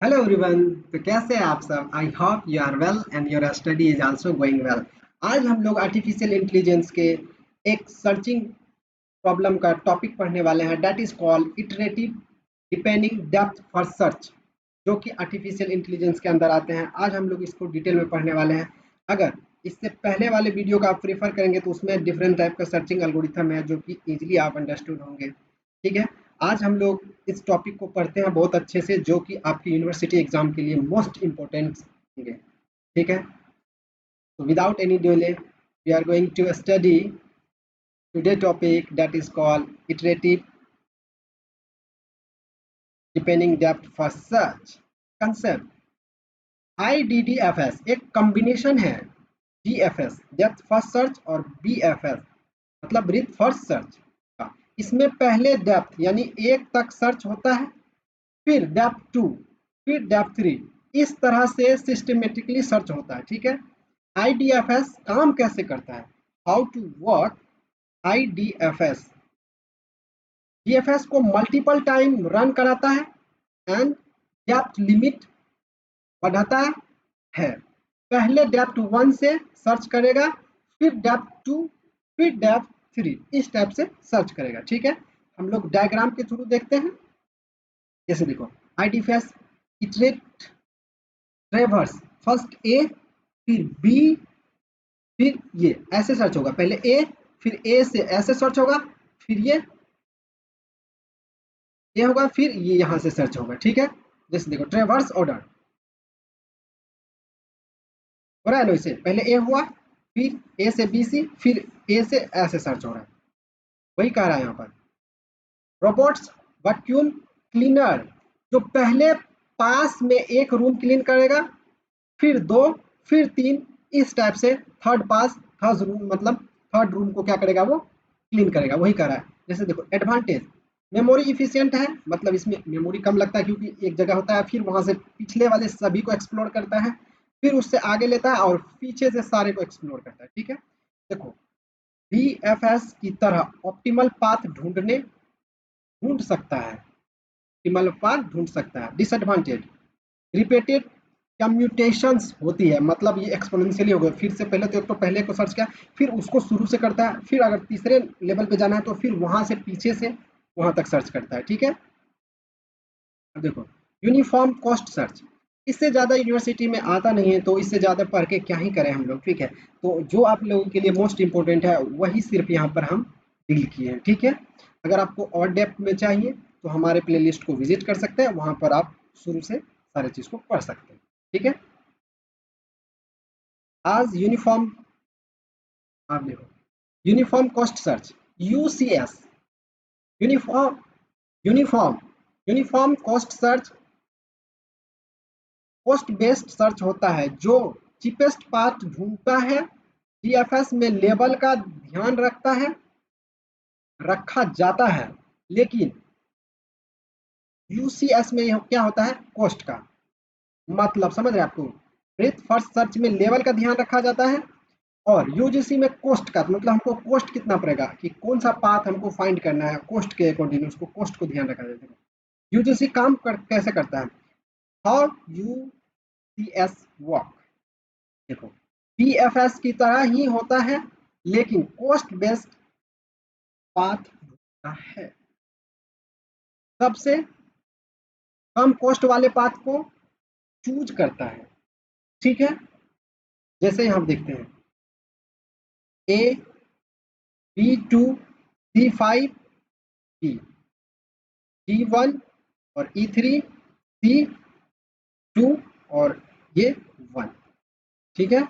Hello everyone. तो कैसे हैं आप सब? I hope you are well and your study is also going well. आज हम लोग आर्टिफिशियल इंटेलिजेंस के एक सर्चिंग प्रॉब्लम का टॉपिक पढ़ने वाले हैं, that is called iterative depending depth for search, जो कि आर्टिफिशियल इंटेलिजेंस के अंदर आते हैं। आज हम लोग इसको डिटेल में पढ़ने वाले हैं। अगर इससे पहले वाले वीडियो का आप प्रेफर करेंगे तो उसमें डिफरेंट टाइप का सर्चिंग एल्गोरिथम है जो कि इजीली आप अंडरस्टूड होंगे। ठीक है, आज हम लोग इस टॉपिक को पढ़ते हैं बहुत अच्छे से, जो कि आपकी यूनिवर्सिटी एग्जाम के लिए मोस्ट इम्पोर्टेंट होंगे। ठीक है, तो without any delay we are going to study today topic that is called iterative depending depth for search concept. IDDFS एक कॉम्बिनेशन है DFS डेप्थ फर्स्ट सर्च और BFS मतलब ब्रीथ फर्स्ट सर्च का। इसमें पहले डेप्थ यानी एक तक सर्च होता है, फिर डेप्थ टू, फिर डेप्थ थ्री, इस तरह से सिस्टमेटिकली सर्च होता है। ठीक है, IDFS काम कैसे करता है, how to work IDFS। DFS को मल्टीपल टाइम रन कराता है एंड डेप्थ लिमिट बढ़ाता है। पहले डेप्थ वन से सर्च करेगा, फिर डेप्थ टू, फिर डेप्थ थ्री, इस टाइप से सर्च करेगा। ठीक है, हम लोग डायग्राम के थ्रू देखते हैं। जैसे देखो, IDFS इटरेट ट्रेवर्स, फर्स्ट ए, फिर बी, फिर ये ऐसे सर्च होगा। पहले ए, फिर ए से ऐसे सर्च होगा, फिर ये होगा, फिर ये यहाँ से सर्च होगा। ठीक है, जैसे देखो ट्रेवर्स ऑर्डर हो रहा है ना, इसे पहले ए हुआ, फिर ए से बी सी, फिर ए से ऐसे सर्च हो रहा है। वही कह रहा है यहाँ पर। रोबोट्स वैक्यूम क्लीनर, जो पहले पास में एक रूम क्लीन करेगा, फिर दो, फिर तीन, इस टाइप से थर्ड पास, थर्ड रूम मतलब थर्ड रूम को क्या करेगा, वो क्लीन करेगा। वही कर रहा है। जैसे देखो एडवांटेज, मेमोरी इफिशियंट है, मतलब इसमें मेमोरी कम लगता है क्योंकि एक जगह होता है, फिर वहां से पिछले वाले सभी को एक्सप्लोर करता है, फिर उससे आगे लेता है और पीछे से सारे को एक्सप्लोर करता है। ठीक है, देखो BFS की तरह ऑप्टिमल पाथ ढूंढ सकता है, ऑप्टिमल पाथ ढूंढ सकता है। डिसएडवांटेज, रिपीटेड कम्यूटेशंस होती है, मतलब ये एक्सपोनेंशियली हो गया। फिर से पहले तो एक तो पहले को सर्च किया, फिर उसको शुरू से करता है, फिर अगर तीसरे लेवल पे जाना है तो फिर वहां से पीछे से वहां तक सर्च करता है। ठीक है, अब देखो यूनिफॉर्म कॉस्ट सर्च, इससे ज़्यादा यूनिवर्सिटी में आता नहीं है, तो इससे ज़्यादा पढ़ के क्या ही करें हम लोग। ठीक है, तो जो आप लोगों के लिए मोस्ट इंपॉर्टेंट है वही सिर्फ यहाँ पर हम डील किए हैं। ठीक है, अगर आपको और डेप्थ में चाहिए तो हमारे प्लेलिस्ट को विजिट कर सकते हैं, वहाँ पर आप शुरू से सारे चीज़ को पढ़ सकते हैं। ठीक है, आज यूनिफॉर्म, आप देखो uniform cost search UCS, uniform uniform uniform cost search cost based search होता है जो चीपेस्ट पाथ ढूंढता है। DFS में लेवल का ध्यान रखा जाता है, लेकिन UCS में क्या होता है, कॉस्ट का मतलब समझ रहे हैं आपको। ब्रीथ फर्स्ट सर्च में लेवल का ध्यान रखा जाता है और UGC में कॉस्ट का, मतलब हमको कॉस्ट कितना पड़ेगा कि कौन सा पाथ हमको फाइंड करना है, कॉस्ट के अकॉर्डिंग उसको कॉस्ट को ध्यान रखा जाता है। UGC कैसे करता है, हाउ UCS वर्क, देखो BFS की तरह ही होता है, लेकिन कॉस्ट बेस्ड पाथ होता है। सबसे कम कॉस्ट वाले पाथ को चूज करता है। ठीक है, जैसे हम देखते हैं A, B2, C5, B, D1 और E3, C2 और ये 1। ठीक है,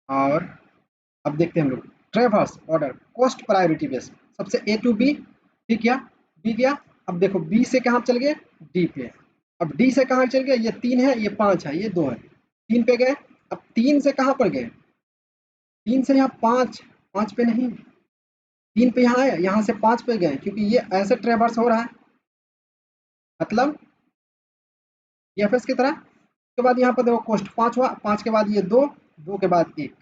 और अब देखते हैं हम लोग ट्रेवर्स ऑर्डर कॉस्ट प्रायोरिटी बेस्ड, सबसे A to B, ठीक है, B गया। अब देखो B से कहाँ चल गए, D पे। अब D से कहाँ चल गए, ये 3 है, ये 5 है, ये 2 है, 3 पे गए। अब 3 से कहाँ पर गए, 3 से यहाँ 5, 5 पे नहीं, 3 पे यहाँ है, यहाँ से 5 पे गए, क्योंकि ये ऐसे ट्रेवर्स हो रहा है, मतलब DFS की तरह। उसके बाद यहाँ पर देखो कॉस्ट 5 हुआ, 5 के बाद ये 2, 2 के बाद 1,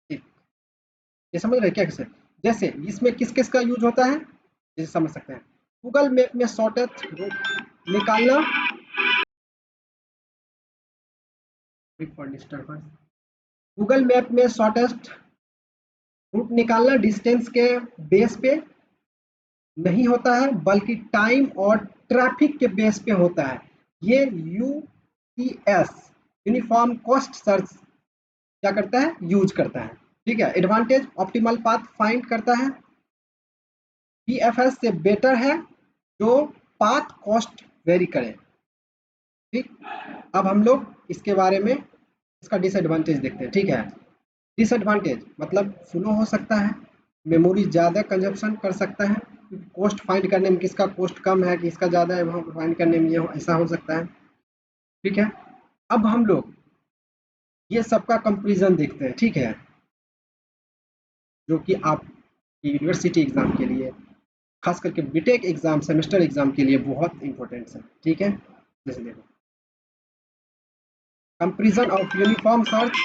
1। ये समझ रहे क्या, कैसे, जैसे इसमें किस किस का यूज होता है, जैसे समझ सकते हैं। गूगल मैप में शॉर्टेस्ट रूट निकालना, गूगल मैप में शॉर्टेस्ट रूट निकालना डिस्टेंस के बेस पे नहीं होता है, बल्कि टाइम और ट्रैफिक के बेस पे होता है। ये यूसीएस यूनिफॉर्म कॉस्ट सर्च क्या करता है, यूज करता है। ठीक है, एडवांटेज ऑप्टिमल पाथ फाइंड करता है, बीएफएस से बेटर है जो पाथ कॉस्ट वेरी करे। ठीक, अब हम लोग इसके बारे में इसका डिसएडवांटेज देखते हैं। ठीक है, डिसएडवांटेज मतलब स्लो हो सकता है, मेमोरी ज़्यादा कंजप्शन कर सकता है, कॉस्ट फाइंड करने में किसका कॉस्ट कम है किसका ज़्यादा है वहाँ फाइंड करने में ये ऐसा हो सकता है। ठीक है, अब हम लोग ये सबका कंपेरिजन देखते हैं। ठीक है, जो कि आप यूनिवर्सिटी एग्जाम के लिए, खास करके बीटेक एग्जाम, सेमेस्टर एग्जाम के लिए बहुत इंपॉर्टेंट है। ठीक है, जैसे देखो comparison of uniform search,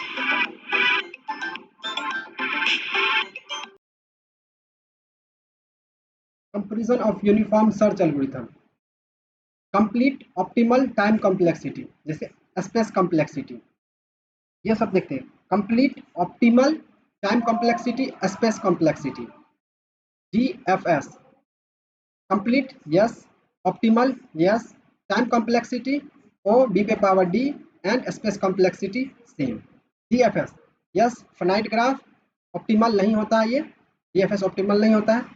comparison of uniform search algorithm, complete optimal time complexity, जैसे स्पेस कॉम्प्लेक्सिटी, ये सब देखते हैं। Complete optimal time complexity, space complexity, DFS, complete yes, optimal yes, time complexity O B पे power D and space complexity same. DFS yes, finite graph, optimal नहीं होता है ये, डीएफएस ऑप्टिमल नहीं होता है।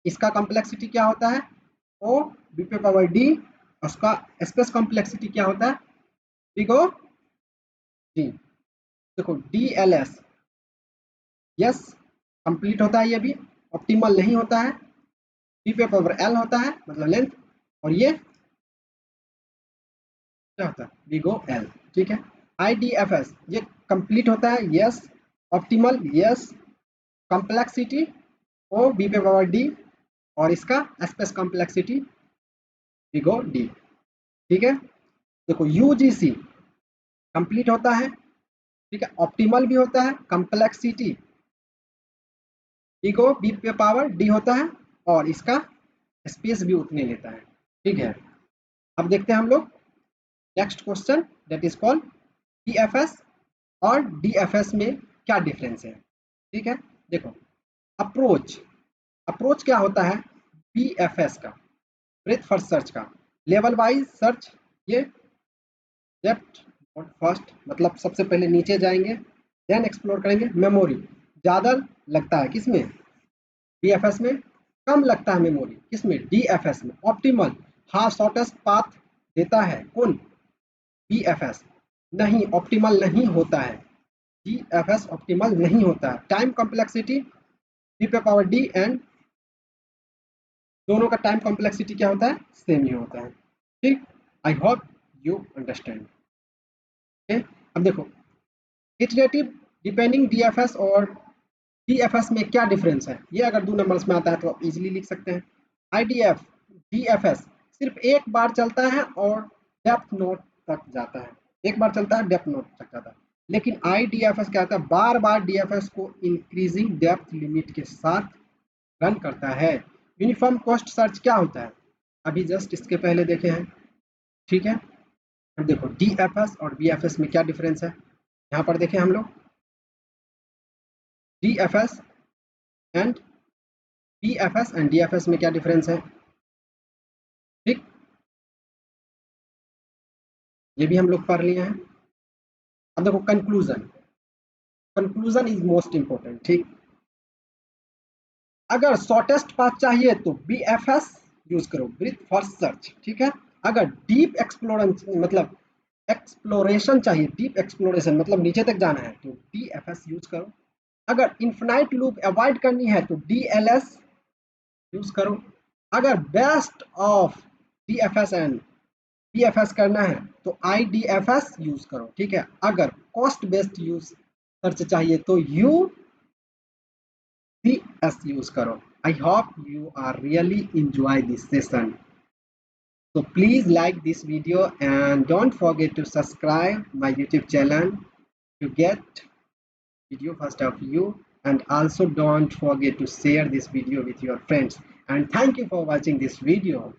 इसका कॉम्प्लेक्सिटी क्या होता है, ओ बी पे पावर डी, उसका स्पेस कॉम्प्लेक्सिटी क्या होता है, बिग ओ डी। देखो डीएलएस यस, कंप्लीट होता है, ये भी ऑप्टिमल नहीं होता है, बी पे पावर एल होता है मतलब लेंथ, और ये क्या होता है, बिग ओ एल। ठीक है, आईडीएफएस ये कंप्लीट होता है, yes, optimal yes, complexity O B पे पावर डी, और इसका space complexity big O D. ठीक है, देखो यूजीसी कंप्लीट होता है, ठीक है, ऑप्टिमल भी होता है, कॉम्प्लेक्सिटी बिग ओ बी पे पावर डी होता है, और इसका स्पेस भी उतने लेता है। ठीक है, अब देखते हैं हम लोग next question, that is called BFS और डीएफएस में क्या डिफरेंस है। ठीक है, देखो अप्रोच, अप्रोच क्या होता है, बीएफएस का ब्रेथ फर्स्ट सर्च का लेवल वाइज सर्च, ये डेप्थ और फर्स्ट मतलब सबसे पहले नीचे जाएंगे देन एक्सप्लोर करेंगे। मेमोरी ज़्यादा लगता है किसमें, बीएफएस में, कम लगता है मेमोरी किसमें, डीएफएस में। ऑप्टिमल हाँ शॉर्टेस्ट पाथ देता है कौन, बीएफएस, नहीं ऑप्टिमल नहीं होता है, डीएफएस ऑप्टिमल नहीं होता है। टाइम कॉम्प्लेक्सिटी बी पे पावर डी एंड दोनों का टाइम कॉम्प्लेक्सिटी क्या होता है, सेम ही होता है। ठीक, आई होप यू अंडरस्टैंड। अब देखो इटरेटिव डिपेंडिंग डीएफएस और डीएफएस में क्या डिफरेंस है, ये अगर 2 नंबर्स में आता है तो आप इजीली लिख सकते हैं। आईडीएफ डीएफएस सिर्फ एक बार चलता है और डेप्थ नोट तक जाता है, एक बार चलता है डेप्थ नोट तक जाता है, लेकिन आईडीएफएस क्या होता है, बार बार डीएफएस को इंक्रीजिंग डेप्थ लिमिट के साथ रन करता है। यूनिफॉर्म कॉस्ट सर्च क्या होता है, अभी जस्ट इसके पहले देखे हैं। ठीक है, अब देखो डीएफएस और बीएफएस में क्या डिफरेंस है, यहाँ पर देखें हम लोग DFS and BFS and DFS में क्या डिफरेंस है। ठीक, ये भी हम लोग पढ़ लिए हैं। अब देखो conclusion, conclusion is most important. ठीक, अगर शॉर्टेस्ट पाथ चाहिए तो बीएफएस यूज करो, ब्रीथ फर्स्ट सर्च। ठीक है, अगर डीप एक्सप्लोरेशन मतलब एक्सप्लोरेशन चाहिए, डीप एक्सप्लोरेशन मतलब नीचे तक जाना है तो डीएफएस यूज करो। अगर इन्फिनाइट लूप अवॉइड करनी है तो डीएलएस यूज करो। अगर best of DFS and BFS करना है तो आईडीएफएस यूज करो। ठीक है, अगर कॉस्ट बेस्ड यूज सर्च चाहिए तो यूसीएस यूज करो। I hope you are really enjoy this session. So please like this video and don't forget to subscribe my YouTube channel to get video first of you, and also don't forget to share this video with your friends. and thank you for watching this video.